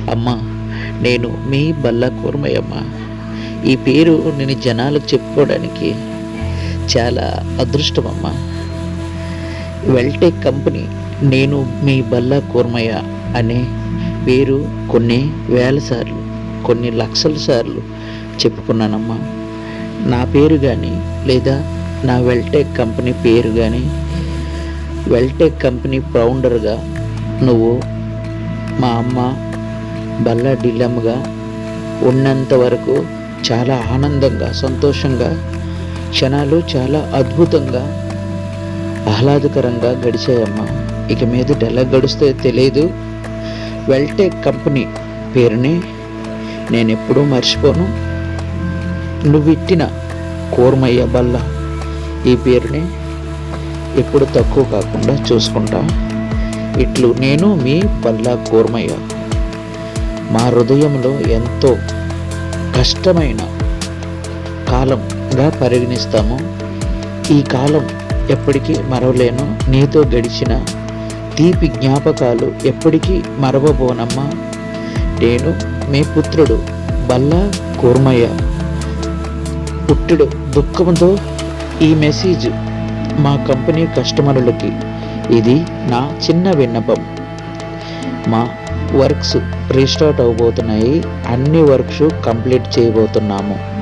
అమ్మా, నేను మీ బల్లా కూర్మయ్యమ్మ. ఈ పేరు నేను జనాలకు చెప్పుకోవడానికి చాలా అదృష్టమమ్మా. వెల్టెక్ కంపెనీ నేను మీ బల్లా కూర్మయ్య అనే పేరు కొన్ని వేల సార్లు, కొన్ని లక్షల సార్లు చెప్పుకున్నానమ్మా. నా పేరు కానీ లేదా నా వెల్టెక్ కంపెనీ పేరు కానీ, వెల్టెక్ కంపెనీ ఫౌండర్గా నువ్వు మా అమ్మ బల్లా డిల్లమ్మగా ఉన్నంత వరకు చాలా ఆనందంగా, సంతోషంగా, క్షణాలు చాలా అద్భుతంగా, ఆహ్లాదకరంగా గడిచాయమ్మా. ఇక మీదట ఎలా గడుస్తే తెలియదు. వెల్టెక్ కంపెనీ పేరుని నేను ఎప్పుడూ మర్చిపోను. నువ్విట్టిన కూర్మయ్య బల్ల ఈ పేరుని ఎప్పుడు తక్కువ కాకుండా చూసుకుంటా. ఇట్లు నేను మీ బల్లా కూర్మయ్య. మా హృదయంలో ఎంతో కష్టమైన కాలంగా పరిగణిస్తాము. ఈ కాలం ఎప్పటికీ మరవలేను. నీతో గడిచిన తీపి జ్ఞాపకాలు ఎప్పటికీ మరవబోనమ్మా. నేను మీ పుత్రుడు బల్లా కూర్మయ్య. పుట్టుడు దుఃఖంతో ఈ మెసేజ్ మా కంపెనీ కస్టమర్లకి. ఇది నా చిన్న విన్నపం. మా వర్క్స్ రీస్టార్ట్ అవబోతున్నాయి. అన్ని వర్క్స్ కంప్లీట్ చేయబోతున్నాము.